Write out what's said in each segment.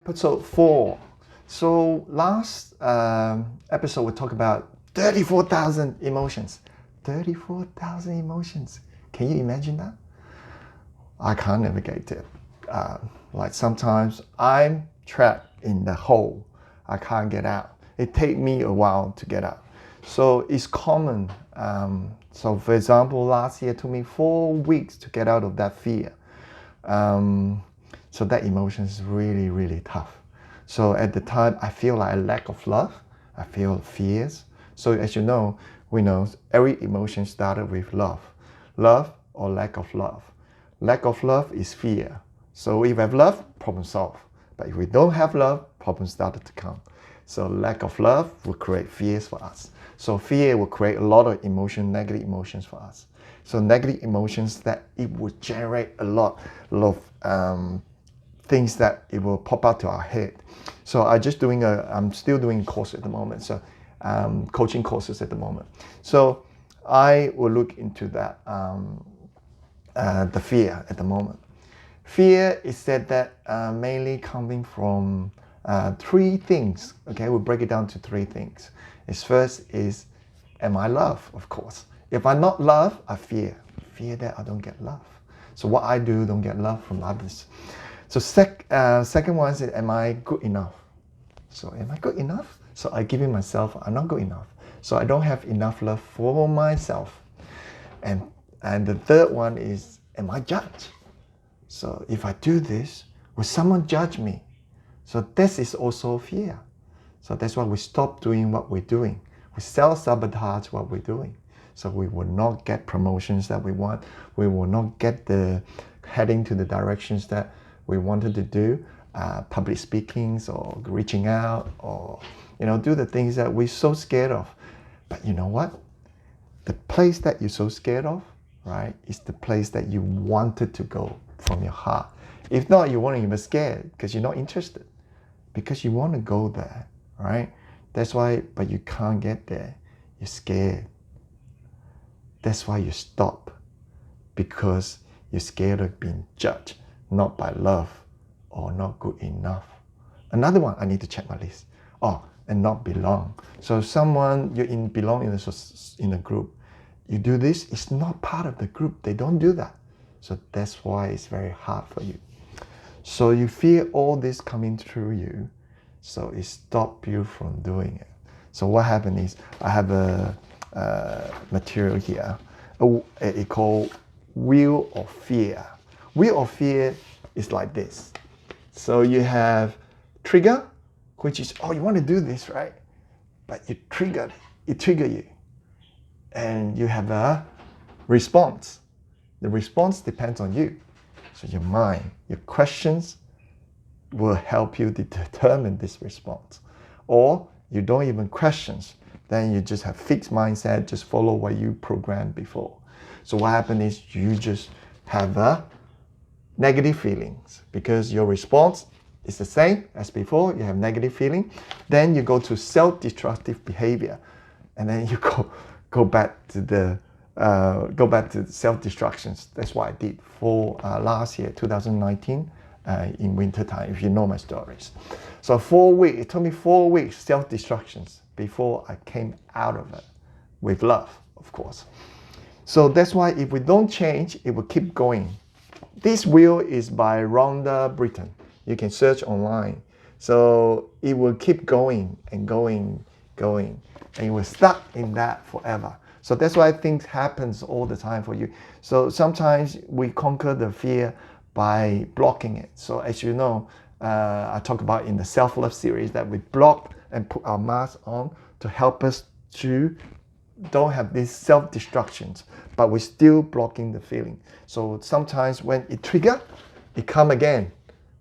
But so four. So last episode we talked about 34,000 emotions. 34,000 emotions. Can you imagine that? I can't navigate it. Like sometimes I'm trapped in the hole. I can't get out. It takes me a while to get out. So it's common. So for example, last year it took me 4 weeks to get out of that fear. So that emotion is really, really tough. So at the time, I feel like a lack of love. I feel fears. So as you know, we know every emotion started with love. Love or lack of love. Lack of love is fear. So if we have love, problem solved. But if we don't have love, problems started to come. So lack of love will create fears for us. So fear will create a lot of emotion, negative emotions for us. So negative emotions that it will generate a lot of things that it will pop out to our head. So I'm still doing course at the moment. So coaching courses at the moment. So I will look into that, the fear at the moment. Fear is said that mainly coming from 3 things. Okay, we'll break it down to 3 things. First is, am I loved? Of course. If I'm not loved, I fear that I don't get love. So what I do don't get love from others. So second one is, am I good enough? So am I good enough? So I give it myself, I'm not good enough. So I don't have enough love for myself. And the third one is, am I judged? So if I do this, will someone judge me? So this is also fear. So that's why we stop doing what we're doing. We self-sabotage what we're doing. So we will not get promotions that we want. We will not get the heading to the directions that we wanted to do, public speakings or reaching out, or do the things that we're so scared of. But you know what? The place that you're so scared of, right, is the place that you wanted to go from your heart. If not, you won't even scared because you're not interested, because you want to go there, right? That's why, but you can't get there. You're scared. That's why you stop, because you're scared of being judged, not by love or not good enough. Another one, I need to check my list. And not belong. So someone you belong in a group, you do this, it's not part of the group. They don't do that. So that's why it's very hard for you. So you feel all this coming through you, so it stops you from doing it. So what happened is, I have a material here, it called Wheel of Fear. Wheel of Fear is like this. So you have trigger, which is, you want to do this, right? But it trigger you. And you have a response. The response depends on you. So your mind, your questions will help you to determine this response. Or you don't even questions, then you just have fixed mindset, just follow what you programmed before. So what happens is, you just have a negative feelings because your response is the same as before. You have negative feeling. Then you go to self-destructive behavior, and then you go back to self-destructions. That's what I did for last year, 2019, in winter time, if you know my stories. So 4 weeks, it took me 4 weeks self-destructions before I came out of it, with love, of course. So that's why if we don't change, it will keep going. This wheel is by Rhonda Britton. You can search online. So it will keep going and going, and you will stuck in that forever. So that's why things happens all the time for you. So sometimes we conquer the fear by blocking it. So as you know, I talk about in the self-love series that we block and put our mask on to help us to don't have these self-destructions, but we're still blocking the feeling. So sometimes when it trigger, it come again.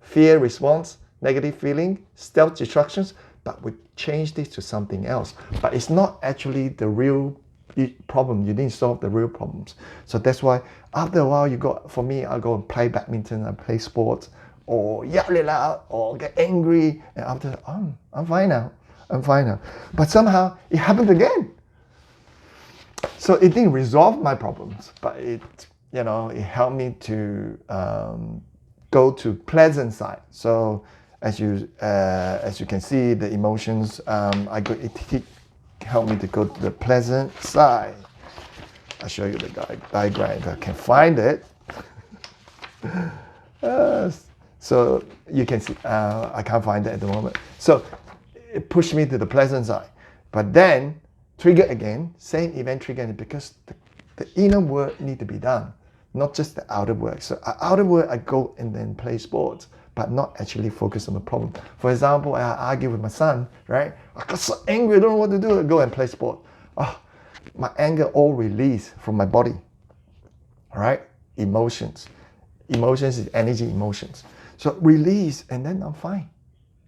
Fear response, negative feeling, self-destructions, but we change this to something else. But it's not actually the real problem. You didn't solve the real problems. So that's why after a while I go and play badminton, I play sports, or yell it out, or get angry, and after I'm fine now. But somehow it happened again. So it didn't resolve my problems, but it helped me to go to pleasant side. So as you can see, the emotions, it helped me to go to the pleasant side. I'll show you the diagram if I can find it. So you can see, I can't find it at the moment. So it pushed me to the pleasant side. But then, trigger again, same event trigger again, because the inner work need to be done, not just the outer work. So outer work, I go and then play sports, but not actually focus on the problem. For example, I argue with my son, right? I got so angry, I don't know what to do. I go and play sport. Oh, my anger all released from my body, all right? Emotions. Emotions is energy, emotions. So release, and then I'm fine,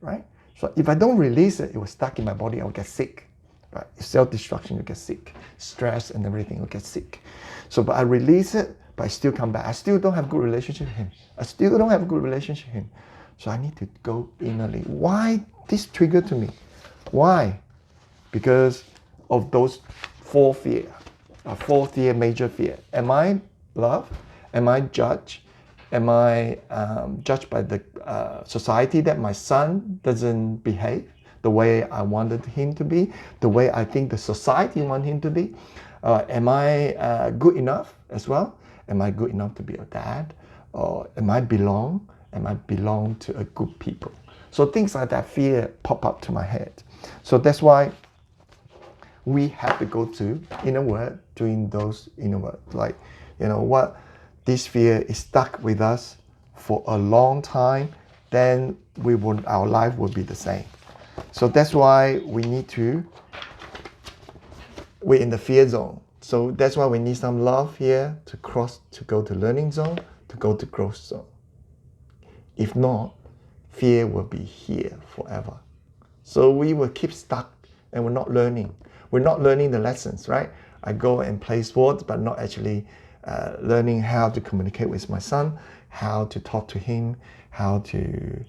right? So if I don't release it, it will stuck in my body, I'll get sick. Right? Self-destruction, you get sick. Stress and everything, you'll get sick. So, but I release it, but I still come back. I still don't have a good relationship with him. I still don't have a good relationship with him. So I need to go innerly. Why this trigger to me? Why? Because of those four fear, major fear. Am I loved? Am I judged? Am I judged by the society that my son doesn't behave the way I wanted him to be, the way I think the society wants him to be? Am I good enough as well? Am I good enough to be a dad? Or am I belong? Am I belong to a good people? So things like that fear pop up to my head. So that's why we have to go to inner work, doing those inner work. Like, you know what? This fear is stuck with us for a long time, then our life will be the same. So that's why we're in the fear zone. So that's why we need some love here to cross, to go to learning zone, to go to growth zone. If not, fear will be here forever. So we will keep stuck and we're not learning. We're not learning the lessons, right? I go and play sports, but not actually learning how to communicate with my son, how to talk to him, how to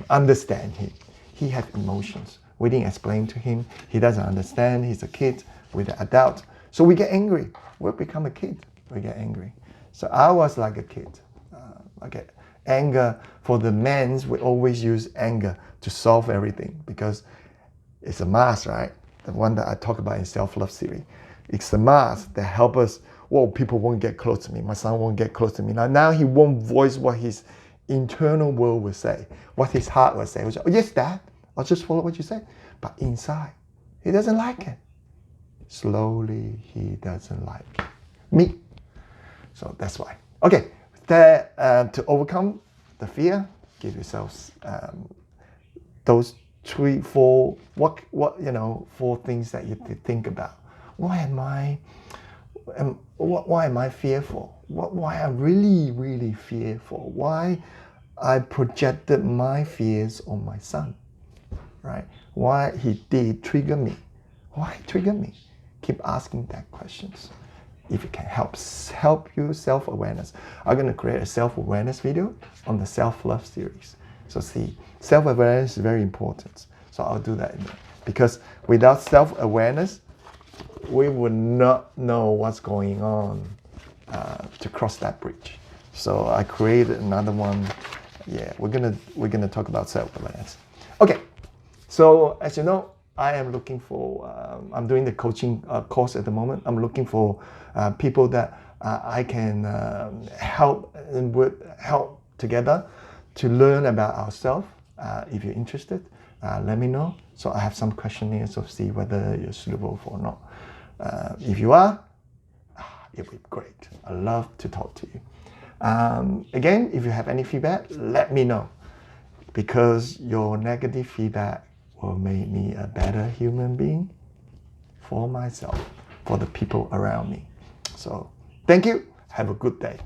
understand him. He has emotions. We didn't explain to him. He doesn't understand. He's a kid with an adult. So we get angry. We become a kid. We get angry. So I was like a kid. I get anger. For the men, we always use anger to solve everything because it's a mask, right? The one that I talk about in Self-Love series. It's the mask that helps us. Whoa, people won't get close to me. My son won't get close to me. Now he won't voice what his internal world will say, what his heart will say. Oh, yes, Dad, I'll just follow what you say. But inside, he doesn't like it. Slowly, he doesn't like me. So that's why. Okay, to overcome the fear, give yourselves those 3, 4, four things that you think about. Why am I fearful? Why I really fearful? Why I projected my fears on my son, right? Why he did trigger me? Why trigger me? Keep asking that questions. If it can help you self-awareness. I'm going to create a self-awareness video on the self-love series. So see, self-awareness is very important. So I'll do that because without self-awareness, we would not know what's going on to cross that bridge. So I created another one. Yeah, we're gonna talk about self-awareness. Okay, so as you know, I am looking for. I'm doing the coaching course at the moment. I'm looking for people that I can help together to learn about ourselves. If you're interested, let me know. So I have some questionnaires to see whether you're suitable for or not. If you are, it would be great. I love to talk to you. Again, if you have any feedback, let me know, because your negative feedback will make me a better human being for myself, for the people around me. So thank you. Have a good day.